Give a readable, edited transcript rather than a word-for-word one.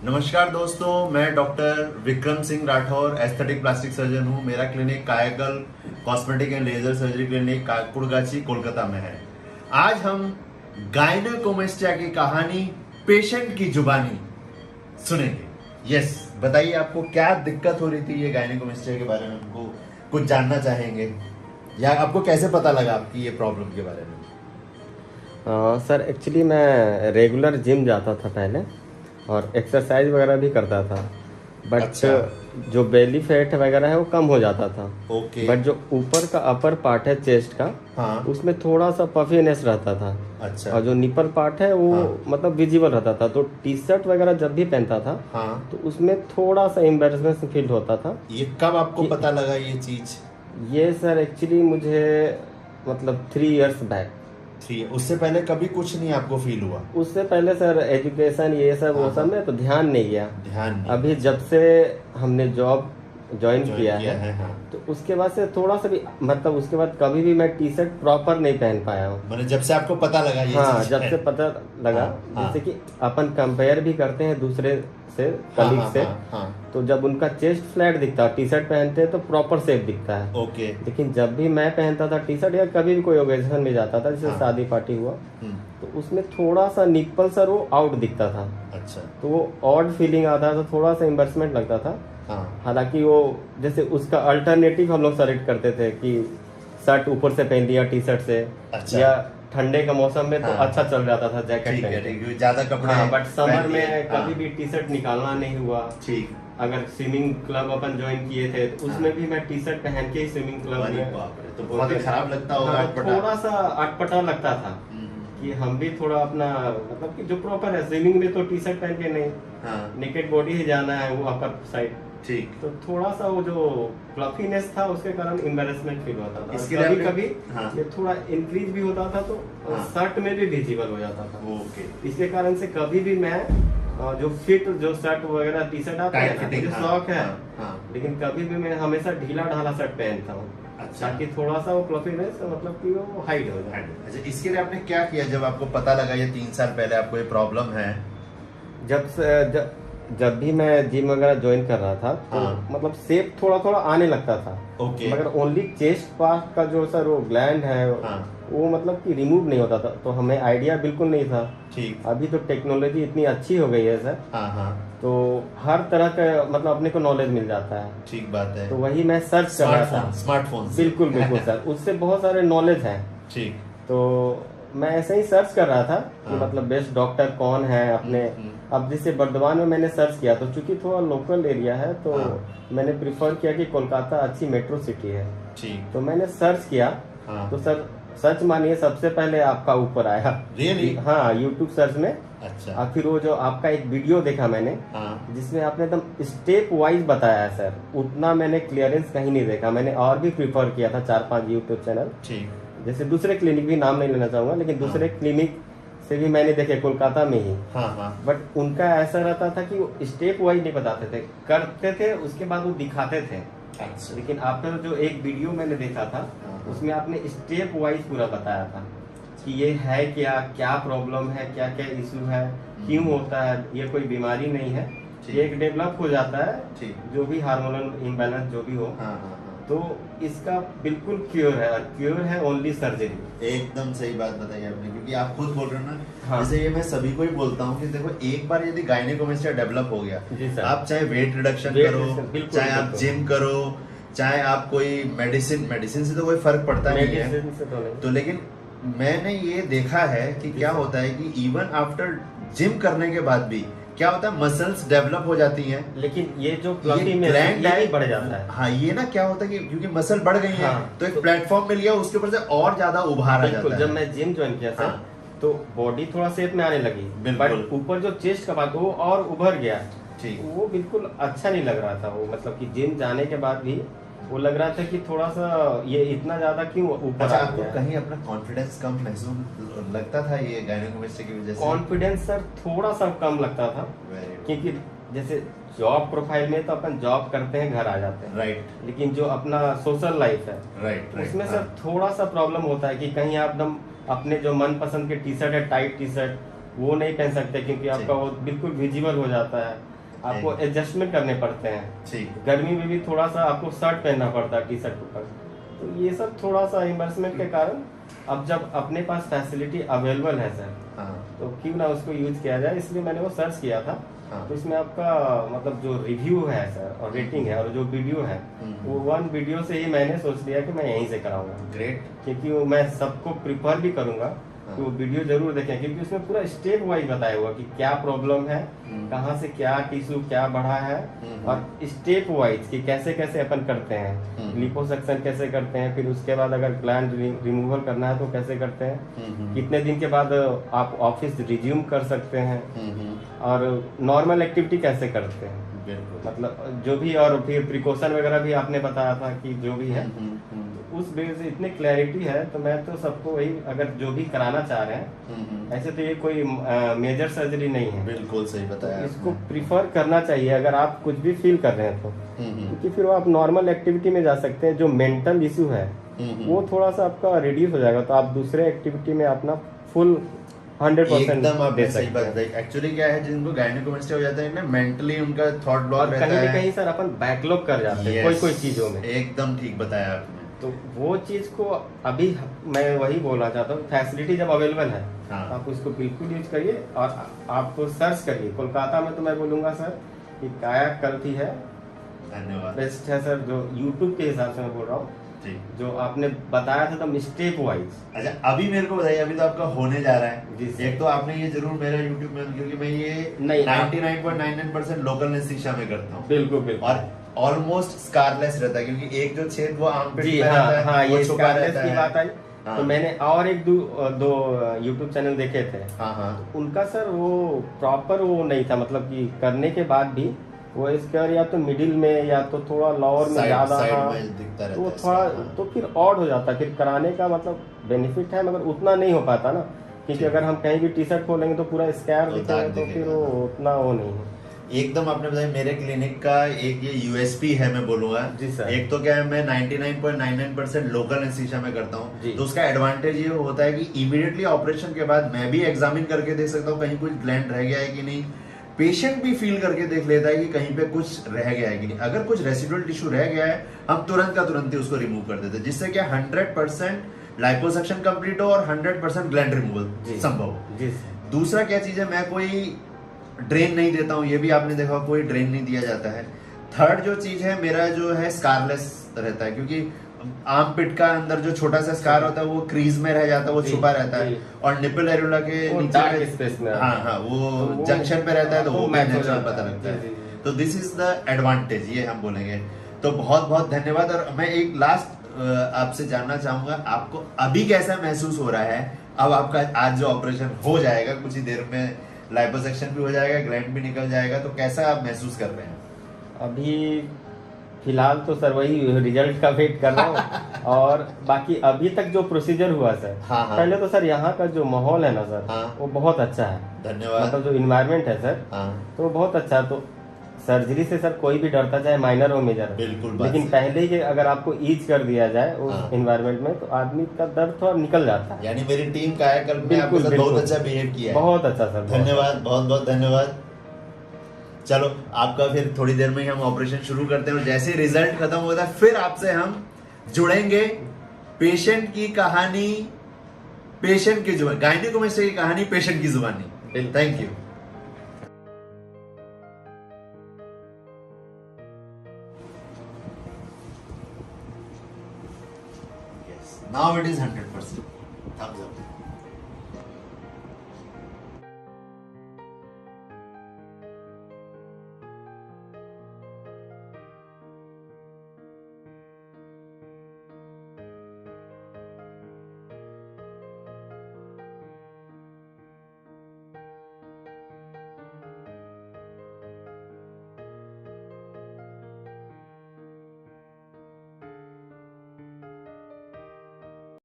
नमस्कार दोस्तों, मैं doctor Vikram Singh Rathore aesthetic plastic surgeon हूँ। मेरा clinic Kayakalp cosmetic and laser surgery clinic Kankurgachi Kolkata में है। आज हम गायनेकोमेस्टिया की कहानी पेशेंट की जुबानी सुनेंगे। यस, बताइए आपको क्या दिक्कत हो रही थी। ये गायनेकोमेस्टिया के बारे में हमको कुछ जानना चाहेंगे, या आपको कैसे पता लगा आपकी ये प्रॉब्लम के बारे में? सर एक्चुअली मैं रेगुलर जिम जाता था पहले और एक्सरसाइज वगैरह भी करता था, बट अच्छा। जो बेली फैट वगैरह है वो कम हो जाता था। ओके। बट जो ऊपर का अपर पार्ट है चेस्ट का, हाँ। उसमें थोड़ा सा पफीनेस रहता था। अच्छा। और जो निपल पार्ट है वो हाँ। मतलब विजिबल रहता था। तो टी शर्ट वगैरह जब भी पहनता था हाँ। तो उसमें थोड़ा सा एम्बेरसमेंट फील होता था। ये कब आपको पता लगा ये चीज? ये सर एक्चुअली मुझे मतलब 3 इयर्स बैक। उससे पहले कभी कुछ नहीं आपको फील हुआ? उससे पहले सर एजुकेशन ये सब वो हाँ, सब में तो ध्यान नहीं गया। ध्यान नहीं। अभी जब से हमने जॉब ज्वाइन किया है हाँ। तो उसके बाद से थोड़ा सा भी मतलब उसके बाद कभी भी मैं टी शर्ट प्रॉपर नहीं पहन पाया हूँ। मैंने जब से आपको पता लगा ये हाँ, चीज जब है। से पता लगा। हाँ। जैसे कि अपन कंपेयर भी करते हैं दूसरे से, कलीग हाँ, से। हाँ। तो जब उनका चेस्ट फ्लैट दिखता है, टी शर्ट पहनते हैं तो प्रॉपर शेप दिखता है। ओके। लेकिन जब भी मैं पहनता था टी शर्ट या कभी भी कोई ओकेजन में जाता था, जैसे हाँ। शादी पार्टी हुआ, हम्म। तो उसमें थोड़ा सा निप्पल सर वो आउट दिखता था। अच्छा। तो वो ऑड फीलिंग आता था, थोड़ा सा एम्बैरेसमेंट लगता था। हाँ। हालांकि वो जैसे उसका अल्टरनेटिव हम लोग सेलेक्ट करते थे कि शर्ट ऊपर से पहन लिया टी शर्ट से। अच्छा। या ठंडे का मौसम में तो हाँ। अच्छा चल जाता था जैकेट ठीक है, पहन के। ठीक है, ज्यादा कपड़े। हाँ, बट समर पहन लिए। में हाँ। कभी भी टी शर्ट निकालना नहीं हुआ। ठीक। अगर स्विमिंग क्लब अपन ज्वाइन किए थे तो उसमें भी मैं टी शर्ट पहन के ही स्विमिंग क्लब अरे में। बाप रे, तो बहुत ही खराब लगता होगा। हाँ, अटपटा। थोड़ा सा अटपटा लगता था कि हम भी थोड़ा अपना मतलब कि जो प्रॉपर है स्विमिंग में तो टी शर्ट पहन के नहीं, हाँ। नेकेड बॉडी ही जाना है वो अपर साइड। ठीक। तो थोड़ा सा वो जो फ्लफीनेस था उसके कारण एम्बैरेसमेंट फील होता था। इसके कभी लिए कभी हाँ। ये थोड़ा इंक्रीज भी होता था तो हाँ। शर्ट में भी विजिबल हो जाता था। ओके। इसके कारण से कभी भी मैं जो फिट जो शर्ट वगैरह टी शर्ट आता है टाइट ना, फिटिंग। मुझे हाँ, शौक है। हाँ। लेकिन कभी भी मैं हमेशा ढीला ढाला शर्ट पहनता हूँ। अच्छा। ताकि थोड़ा सा वो फ्लफीनेस मतलब कि वो हाइड हो जाए। अच्छा, इसके लिए आपने क्या किया जब आपको पता लगा ये 3 साल पहले आपको ये प्रॉब्लम है? जब भी मैं जिम वगैरह ज्वाइन कर रहा था तो हाँ। मतलब शेप थोड़ा थोड़ा आने लगता था। ओके। मगर ओनली चेस्ट पार्ट का जो सर वो ग्लैंड है हाँ। वो मतलब कि रिमूव नहीं होता था। तो हमें आइडिया बिल्कुल नहीं था। ठीक। अभी तो टेक्नोलॉजी इतनी अच्छी हो गई है सर, हाँ, हाँ। तो हर तरह का मतलब अपने को नॉलेज मिल जाता है। ठीक बात है। तो वही मैं सर्च कर रहा था। स्मार्टफोन। बिल्कुल बिल्कुल सर, उससे बहुत सारे नॉलेज है। ठीक। तो मैं ऐसे ही सर्च कर रहा था कि हाँ। मतलब बेस्ट डॉक्टर कौन है अपने। अब जैसे बर्दवान में मैंने सर्च किया तो चूंकि थोड़ा लोकल एरिया है तो हाँ। मैंने प्रिफर किया कि कोलकाता अच्छी मेट्रो सिटी है। ठीक। तो मैंने सर्च किया। हाँ। तो सर सच मानिए सबसे पहले आपका ऊपर आया। Really? हाँ, यूट्यूब सर्च में। अच्छा। और फिर वो जो आपका एक वीडियो देखा मैंने, हाँ। जिसमें आपने एकदम स्टेप वाइज बताया है सर, उतना मैंने क्लियरेंस कहीं नहीं देखा। मैंने और भी प्रिफर किया था 4-5 यूट्यूब चैनल, ठीक। जैसे दूसरे क्लिनिक भी नाम नहीं लेना चाहूंगा, लेकिन दूसरे क्लिनिक से भी मैंने देखे कोलकाता में ही। हाँ, हाँ। बट उनका ऐसा रहता था कि वो स्टेप वाइज नहीं बताते थे, करते थे उसके बाद वो दिखाते थे। अच्छा। लेकिन आपका जो एक वीडियो मैंने देखा था उसमें आपने स्टेप वाइज पूरा बताया था कि ये है क्या क्या प्रॉब्लम है, क्या क्या इशू है, क्यों होता है, ये कोई बीमारी नहीं है, ये एक डेवलप हो जाता है। ठीक। जो भी हार्मोनल इम्बैलेंस जो भी हो, हाँ, हाँ, हाँ। तो इसका बिल्कुल क्योर है, और क्योर है ओनली सर्जरी। एकदम सही बात बताई आपने, क्योंकि आप खुद बोल रहे हो ना। हाँ। जैसे ये मैं सभी को ही बोलता हूँ कि देखो, एक बार यदि गायनेकोमेस्टिया डेवलप हो गया, जी सर। आप चाहे वेट रिडक्शन Weight करो, reduction, बिल्कुल, चाहे आप बिल्कुल। जिम करो, चाहे आप कोई मेडिसिन से तो कोई फर्क पड़ता नहीं है। मेडिसिन से तो नहीं। तो लेकिन मैंने ये देखा है कि क्या होता है कि इवन आफ्टर जिम करने के बाद भी क्या होता है, मसल्स डेवलप हो जाती हैं। लेकिन ये जो ये फ्लफी में ग्लैंड ये है, भी बढ़ जाता है। हाँ, ये ना क्या होता है कि क्योंकि मसल बढ़ गई है, हाँ, तो एक प्लेटफॉर्म मिल गया, उसके ऊपर से और ज्यादा उभार आ बिल्कुल। जाता जब है। मैं जिम ज्वाइन किया सर, हाँ। तो बॉडी थोड़ा शेप में आने लगी, बिल्कुल। बट ऊपर जो चेस्ट का बात वो और उभर गया। ठीक। वो बिल्कुल अच्छा नहीं लग रहा था। वो मतलब कि जिम जाने के बाद भी वो लग रहा था कि थोड़ा सा ये इतना ज्यादा क्यों ऊपर अच्छा, आ आपको गया। कहीं अपना कॉन्फिडेंस कम महसूस लगता था ये गायनेकोमेस्टिया की वजह से? कॉन्फिडेंस सर थोड़ा सा कम लगता था, वेरी क्योंकि जैसे जॉब प्रोफाइल में तो अपन जॉब करते हैं, घर आ जाते हैं। राइट, लेकिन जो अपना सोशल लाइफ है राइट, उसमें सर थोड़ा सा प्रॉब्लम होता है कि कहीं आप एकदम अपने जो मनपसंद के टी शर्ट है, टाइट टी शर्ट, वो नहीं पहन सकते क्योंकि आपका वो बिल्कुल विजिबल हो जाता है। आपको एडजस्टमेंट करने पड़ते हैं। ठीक। गर्मी में भी थोड़ा सा आपको शर्ट पहनना पड़ता है, टी शर्ट के ऊपर। तो ये सब थोड़ा सा इन्वेस्टमेंट के कारण अब जब अपने पास फैसिलिटी अवेलेबल है सर, हाँ। तो क्यों ना उसको यूज किया जाए, इसलिए मैंने वो सर्च किया था। हाँ। तो इसमें आपका मतलब जो रिव्यू है सर और रेटिंग है और जो वीडियो है, वो वन वीडियो से ही मैंने सोच लिया कि मैं यहीं से कराऊंगा। ग्रेट। क्योंकि वो मैं सबको प्रिफर भी करूंगा कि वो वीडियो जरूर देखें, क्योंकि उसमें पूरा स्टेप वाइज बताया हुआ कि क्या प्रॉब्लम है, कहाँ से क्या टिश्यू क्या बढ़ा है, और स्टेप वाइज कि कैसे कैसे अपन करते हैं, लिपोसक्शन कैसे करते हैं, फिर उसके बाद अगर ग्लैंड रिमूवल करना है तो कैसे करते हैं, कितने दिन के बाद आप ऑफिस रिज्यूम कर सकते हैं, और नॉर्मल एक्टिविटी कैसे करते हैं, मतलब जो भी, और फिर प्रिकॉशन वगैरह भी आपने बताया था कि जो भी है। उस बेस से इतने क्लैरिटी है, तो मैं तो सबको वही, अगर जो भी कराना चाह रहे हैं, ऐसे तो ये कोई मेजर सर्जरी नहीं है। बिल्कुल सही बताया। तो इसको प्रिफर करना चाहिए अगर आप कुछ भी फील कर रहे हैं तो, क्योंकि फिर आप नॉर्मल एक्टिविटी में जा सकते हैं। जो मेंटल इशू है वो थोड़ा सा आपका रिड्यूस हो जाएगा, तो आप दूसरे एक्टिविटी में अपना फुल 100% एकदम आपने दे सही सकते बात हैं। बताई। एक्चुअली क्या है, जिनको गायनेकोमेस्टिया हो जाता है ना, मेंटली उनका थॉट ब्लॉक रहता कहीं है, ना कहीं सर अपन बैकलॉग कर जाते हैं Yes, कोई चीजों में। एकदम ठीक बताया आपने। तो वो चीज को अभी मैं वही बोलना चाहता हूँ, फैसिलिटी जब अवेलेबल है, हाँ। आप उसको बिल्कुल यूज करिए, और आप सर्च करिए। कोलकाता में तो मैं बोलूंगा सर कि कायाकल्प ही है, धन्यवाद। बेस्ट है सर, जो यूट्यूब के हिसाब से मैं बोल रहा हूँ, ठीक। जो आपने बताया था तो स्टेप वाइज। अच्छा, अभी मेरे को बताइए, अभी तो आपका होने जा रहा जी है। सर। एक तो आपने ये जरूर मेरा यूट्यूब में, क्योंकि मैं ये नहीं, 99.99% लोकल एनेस्थीसिया में करता हूँ, बिल्कुल बिल्कुल, और ऑलमोस्ट स्कारलेस रहता है, क्योंकि एक जो छेद वो आर्मपिट जी में हाँ रहता है, हाँ, वो ये छुपा स्कारलेस रहता की है। बात आई। हाँ। तो मैंने और एक दो यूट्यूब चैनल देखे थे, हाँ हाँ। उनका सर वो प्रॉपर वो नहीं था, मतलब कि करने के बाद भी वो स्क्वायर या तो मिडिल में या तो थोड़ा लोअर में ज्यादा, साइड हाँ, में दिखता रहता तो है थोड़ा इसका, हाँ। तो फिर ऑड हो जाता है। फिर कराने का मतलब बेनिफिट है, मगर उतना नहीं हो पाता ना, क्योंकि अगर हम कहीं भी टी शर्ट खोलेंगे तो पूरा स्क्वायर तो दिखेगा, दाग तो फिर दिखेगा, वो हाँ। उतना वो नहीं है। एकदम आपने बताया, मेरे क्लिनिक का एक ये यूएसपी है, मैं बोलूंगा। जी सर। एक तो क्या है, मैं 99.99% लोकल एनेस्थीसिया में करता जी। हूँ, तो उसका एडवांटेज ये होता है कि इमीडिएटली ऑपरेशन के बाद मैं भी एग्जामिन करके देख सकता हूँ कहीं कुछ ग्लैंड रह गया है कि नहीं। पेशेंट भी फील करके देख लेता है कि कहीं पे कुछ रह गया है कि नहीं। अगर कुछ रेसिडुअल टिश्यू रह गया है, हम तुरंत का तुरंत ही उसको रिमूव कर देते हैं, जिससे क्या 100% लाइपोसक्शन कंप्लीट हो और 100% ग्लैंड रिमूवल संभव हो। जी सर। दूसरा क्या चीज है, मैं कोई ड्रेन नहीं देता हूँ, ये भी आपने देखा, कोई ड्रेन नहीं दिया जाता है। थर्ड जो चीज है, मेरा जो है स्कारलेस रहता है, क्योंकि आर्म पिट का अंदर जो छोटा सा स्कार होता है वो क्रीज में रह जाता है, वो छुपा रहता है, और निपल एरुला के नीचे स्पेस में, हाँ हाँ, वो जंक्शन पे रहता है, तो वो मैच हो नेचुरल जाता पता है। लगता जी, है। जी, तो दिस इज द एडवांटेज, ये हम बोलेंगे। तो बहुत बहुत धन्यवाद। और मैं एक लास्ट आपसे जानना चाहूंगा, आपको अभी कैसा महसूस हो रहा है? अब आपका आज जो ऑपरेशन हो जाएगा, कुछ ही देर में लाइपोसक्शन भी हो जाएगा, ग्लैंड भी निकल जाएगा, तो कैसा आप महसूस कर रहे हैं? अभी फिलहाल तो सर वही रिजल्ट का वेट कर रहा हूँ। और बाकी अभी तक जो प्रोसीजर हुआ सर, हाँ, हाँ। पहले तो सर यहाँ का जो माहौल है ना सर, हाँ। वो बहुत अच्छा है। धन्यवाद। मतलब जो इन्वायरमेंट है सर, हाँ। तो वो बहुत अच्छा है। तो सर्जरी से सर कोई भी डरता, चाहे माइनर हो मेजर, बिल्कुल बात लेकिन सही। पहले ही अगर आपको ईज कर दिया जाए उस हाँ। इन्वायरमेंट में, तो आदमी का दर्द थोड़ा निकल जाता है। यानी मेरी टीम कायाकल्प में आपके बिल्कुल साथ बहुत बिल्कुल, अच्छा बिहेव किया है। बहुत अच्छा सर, बहुत धन्यवाद, बहुत बहुत धन्यवाद। चलो, आपका फिर थोड़ी देर में ही हम ऑपरेशन शुरू करते हैं, और जैसे ही रिजल्ट खत्म होता है फिर आपसे हम जुड़ेंगे। पेशेंट की कहानी पेशेंट की जुबानी, गायनेकोमेस्टिया की कहानी पेशेंट की जुबानी। Thank you. Now it is 100%. Thumbs up.